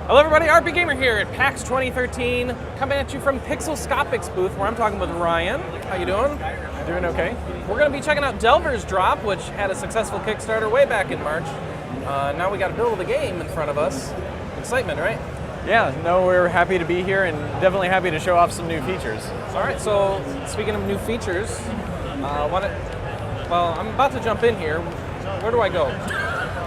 Hello everybody, RPGamer here at PAX 2013, coming at you from Pixelscopic's booth where I'm talking with Ryan. How you doing? Doing okay. We're going to be checking out Delver's Drop, which had a successful Kickstarter way back in March. Now we got to build the game in front of us. Excitement, right? Yeah, no, we're happy to be here and definitely happy to show off some new features. All right, so speaking of new features, I'm about to jump in here. Where do I go?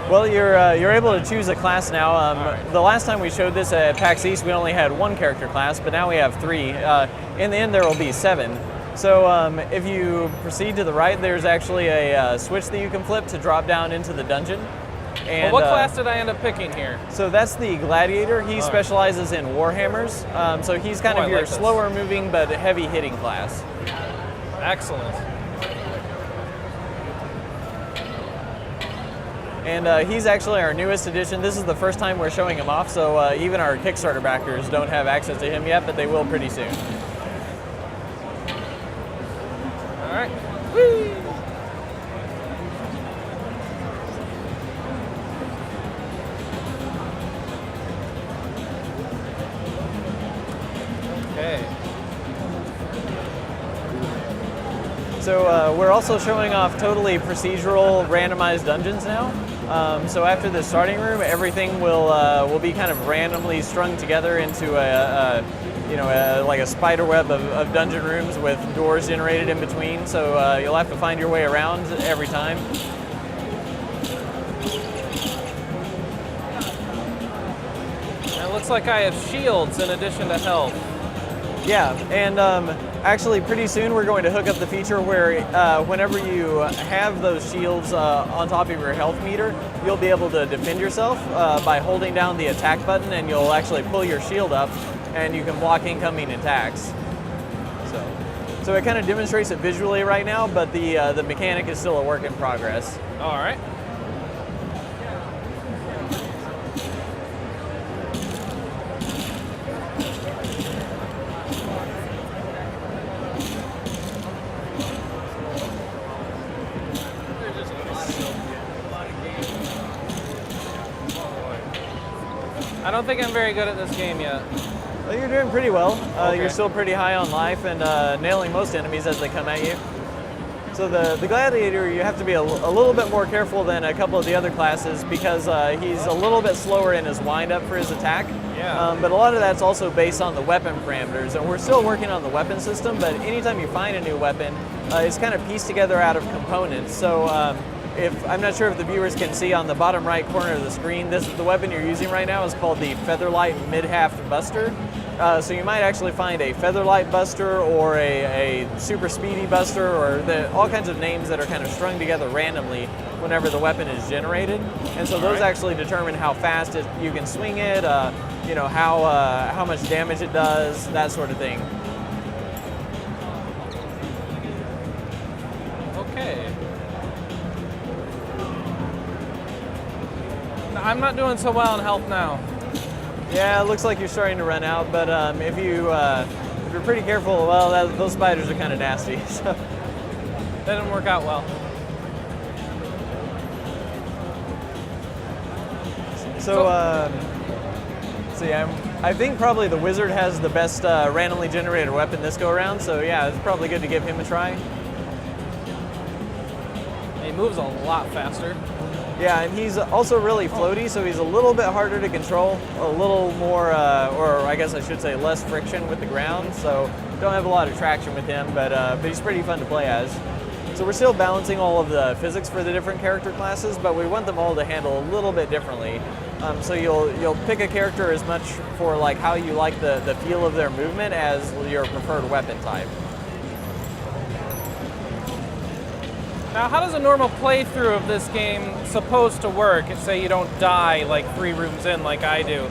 Well, you're able to choose a class now. Right. The last time we showed this at PAX East, we only had one character class, but now we have three. In the end, there will be 7. So if you proceed to the right, there's actually a switch that you can flip to drop down into the dungeon. And, what class did I end up picking here? So that's the Gladiator. He specializes in Warhammers. So he's kind of your slower moving but heavy hitting class. Excellent. And he's actually our newest addition. This is the first time we're showing him off, so even our Kickstarter backers don't have access to him yet, but they will pretty soon. All right. Whee! Okay. So we're also showing off totally procedural randomized dungeons now. So after the starting room, everything will be kind of randomly strung together into like a spider web of dungeon rooms with doors generated in between. So you'll have to find your way around every time. It looks like I have shields in addition to health. Yeah, and actually pretty soon we're going to hook up the feature where whenever you have those shields on top of your health meter, you'll be able to defend yourself by holding down the attack button, and you'll actually pull your shield up and you can block incoming attacks. So it kind of demonstrates it visually right now, but the mechanic is still a work in progress. All right. I don't think I'm very good at this game yet. Well, you're doing pretty well. Okay. You're still pretty high on life and nailing most enemies as they come at you. So the Gladiator, you have to be a little bit more careful than a couple of the other classes because he's a little bit slower in his wind-up for his attack. Yeah. But a lot of that's also based on the weapon parameters, and we're still working on the weapon system, but anytime you find a new weapon, it's kind of pieced together out of components. So I'm not sure if the viewers can see on the bottom right corner of the screen, the weapon you're using right now is called the Featherlight Mid-Haft Buster. So you might actually find a Featherlight Buster or a Super Speedy Buster or all kinds of names that are kind of strung together randomly whenever the weapon is generated. And so those actually determine how fast you can swing it, how much damage it does, that sort of thing. Okay. I'm not doing so well in health now. Yeah, it looks like you're starting to run out, but if you're pretty careful, well, those spiders are kind of nasty. So. That didn't work out well. I think probably the Wizard has the best randomly generated weapon this go around, so yeah, it's probably good to give him a try. He moves a lot faster. Yeah, and he's also really floaty, so he's a little bit harder to control, a little more, or I guess I should say less friction with the ground, so don't have a lot of traction with him, but he's pretty fun to play as. So we're still balancing all of the physics for the different character classes, but we want them all to handle a little bit differently. So you'll pick a character as much for like how you like the feel of their movement as your preferred weapon type. Now, how does a normal playthrough of this game supposed to work? Say you don't die like 3 rooms in like I do.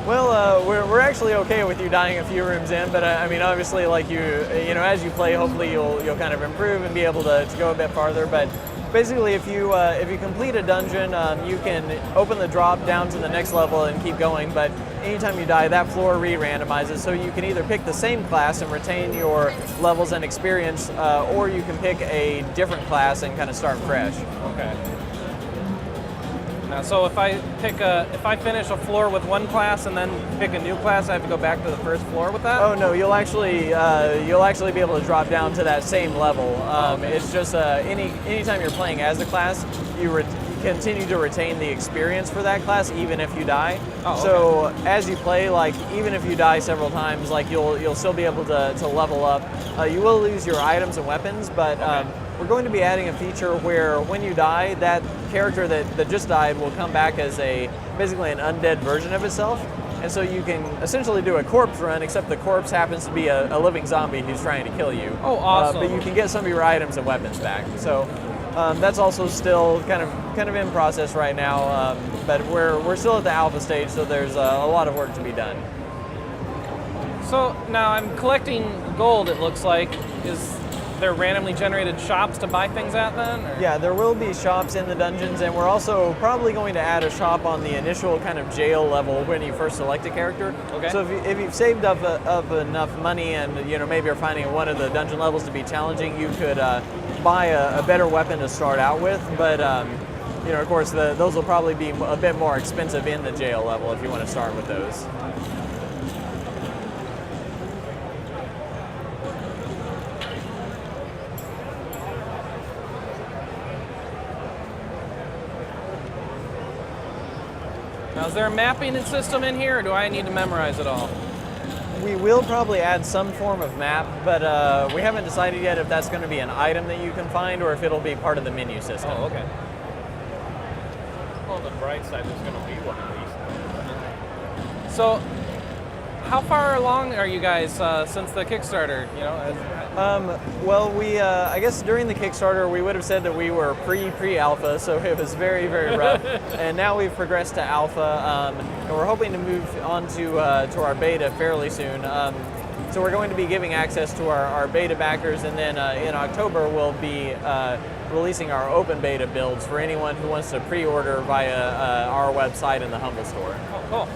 We're actually okay with you dying a few rooms in, but I mean, obviously, like as you play, hopefully you'll kind of improve and be able to go a bit farther. But basically, if you complete a dungeon, you can open the drop down to the next level and keep going. But anytime you die, that floor re-randomizes, so you can either pick the same class and retain your levels and experience, or you can pick a different class and kind of start fresh. Okay. Now, so if I finish a floor with one class and then pick a new class, I have to go back to the first floor with that? Oh no, you'll actually be able to drop down to that same level. Okay. It's just anytime you're playing as a class, you continue to retain the experience for that class even if you die. Oh, okay. So as you play, like even if you die several times, like you'll still be able to level up. You will lose your items and weapons, but we're going to be adding a feature where when you die, that character that just died will come back as basically an undead version of itself. And so you can essentially do a corpse run, except the corpse happens to be a living zombie who's trying to kill you. Oh, awesome. But you can get some of your items and weapons back. So that's also still kind of in process right now. But we're still at the alpha stage, so there's a lot of work to be done. So now I'm collecting gold, it looks like. Is there randomly generated shops to buy things at then? Or? Yeah, there will be shops in the dungeons, and we're also probably going to add a shop on the initial kind of jail level when you first select a character. Okay. So if you've saved up enough money and maybe you're finding one of the dungeon levels to be challenging, you could buy a better weapon to start out with. But of course, those will probably be a bit more expensive in the jail level if you want to start with those. Now, is there a mapping system in here, or do I need to memorize it all? We will probably add some form of map, but we haven't decided yet if that's going to be an item that you can find or if it'll be part of the menu system. Oh, okay. On the bright side, there's going to be one at least. So, how far along are you guys since the Kickstarter? Well, I guess during the Kickstarter, we would have said that we were pre-alpha, so it was very, very rough. And now we've progressed to alpha, and we're hoping to move on to our beta fairly soon. So we're going to be giving access to our beta backers, and then in October we'll be releasing our open beta builds for anyone who wants to pre-order via our website and the Humble Store. Oh, cool.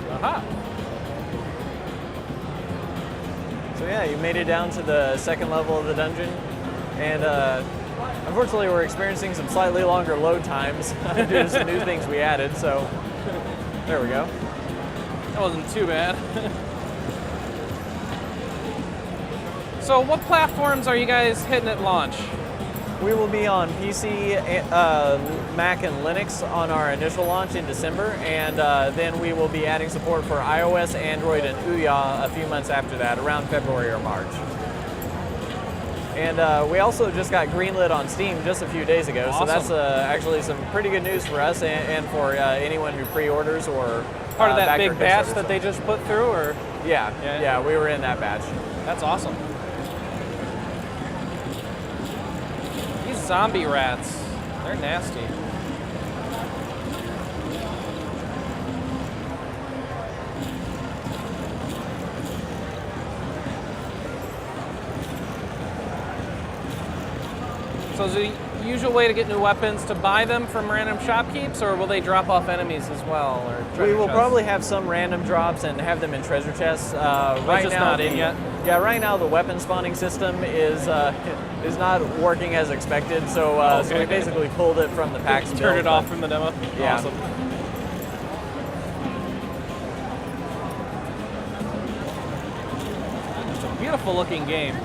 Aha. So yeah, you made it down to the second level of the dungeon, and unfortunately we're experiencing some slightly longer load times due to some new things we added, so there we go. That wasn't too bad. So what platforms are you guys hitting at launch? We will be on PC, Mac, and Linux on our initial launch in December, and then we will be adding support for iOS, Android, and Ouya a few months after that, around February or March. And we also just got greenlit on Steam just a few days ago, Awesome. so that's actually some pretty good news for us and for anyone who pre-orders or Part of that backer big batch Kickstarter. that they just put through, or? Yeah, we were in that batch. That's awesome. These zombie rats, they're nasty. So is the usual way to get new weapons to buy them from random shopkeepers, or will they drop off enemies as well? Or We treasure will chests? probably have some random drops and have them in treasure chests. Right just now, not in yet? Yeah, right now the weapon spawning system is not working as expected. So, so we Okay. basically pulled it from the PAX build. Turn it off from the demo? Yeah. Awesome. It's a beautiful looking game.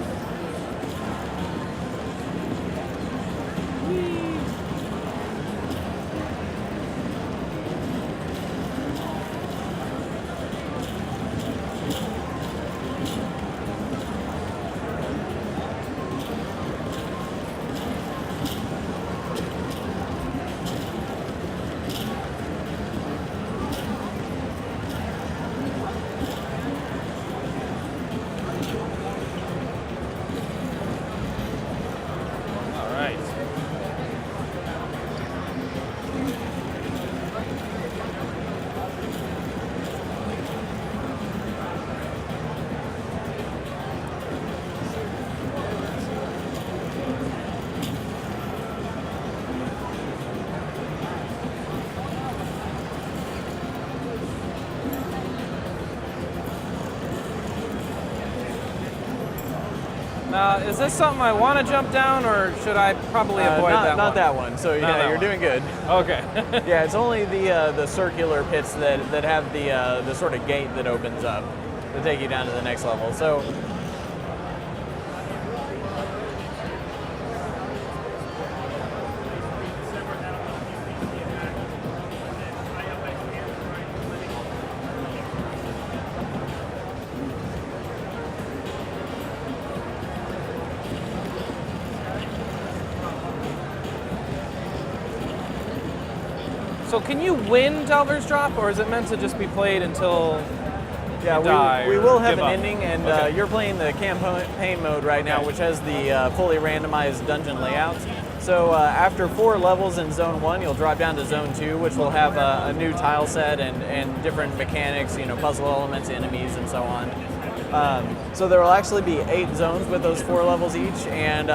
Now, is this something I want to jump down, or should I probably avoid that one? Not that one. So yeah, that you're one. doing good. Okay. Yeah, it's only the circular pits that have the sort of gate that opens up to take you down to the next level. So. So can you win Delver's Drop, or is it meant to just be played until Yeah, you die we or will have give an up? ending, and Okay. you're playing the campaign mode right now, Okay. which has the fully randomized dungeon layouts. So after 4 levels in Zone 1, you'll drop down to Zone 2, which will have a new tile set and different mechanics, puzzle elements, enemies, and so on. So there will actually be 8 zones with those 4 levels each, and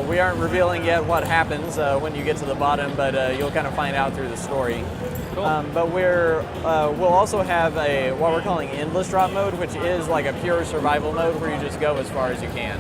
we aren't revealing yet what happens when you get to the bottom, but you'll kind of find out through the story. Cool. But we'll also have what we're calling endless drop mode, which is like a pure survival mode where you just go as far as you can.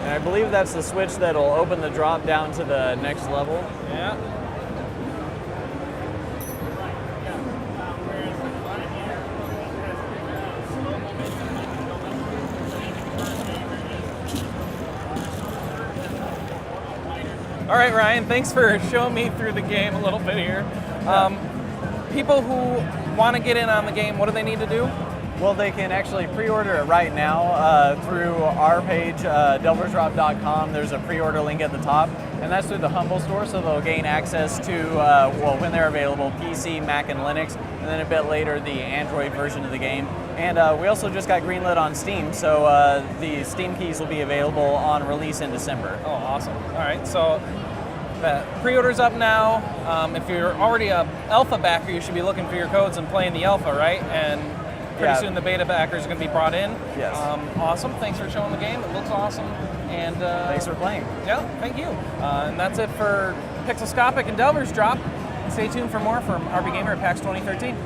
And I believe that's the switch that'll open the drop down to the next level. Yeah. All right, Ryan, thanks for showing me through the game a little bit here. People who want to get in on the game, what do they need to do? Well, they can actually pre-order it right now through our page, delversdrop.com. There's a pre-order link at the top, and that's through the Humble Store, so they'll gain access to, when they're available, PC, Mac, and Linux, and then a bit later, the Android version of the game. And we also just got greenlit on Steam, so the Steam keys will be available on release in December. Oh, awesome. All right, so the pre-order's up now. If you're already a alpha backer, you should be looking for your codes and playing the alpha, right? And pretty soon the beta backers are going to be brought in. Yes. Awesome. Thanks for showing the game. It looks awesome. And Thanks for playing. Yeah, thank you. And that's it for Pixelscopic and Delver's Drop. Stay tuned for more from RPGamer at PAX 2013.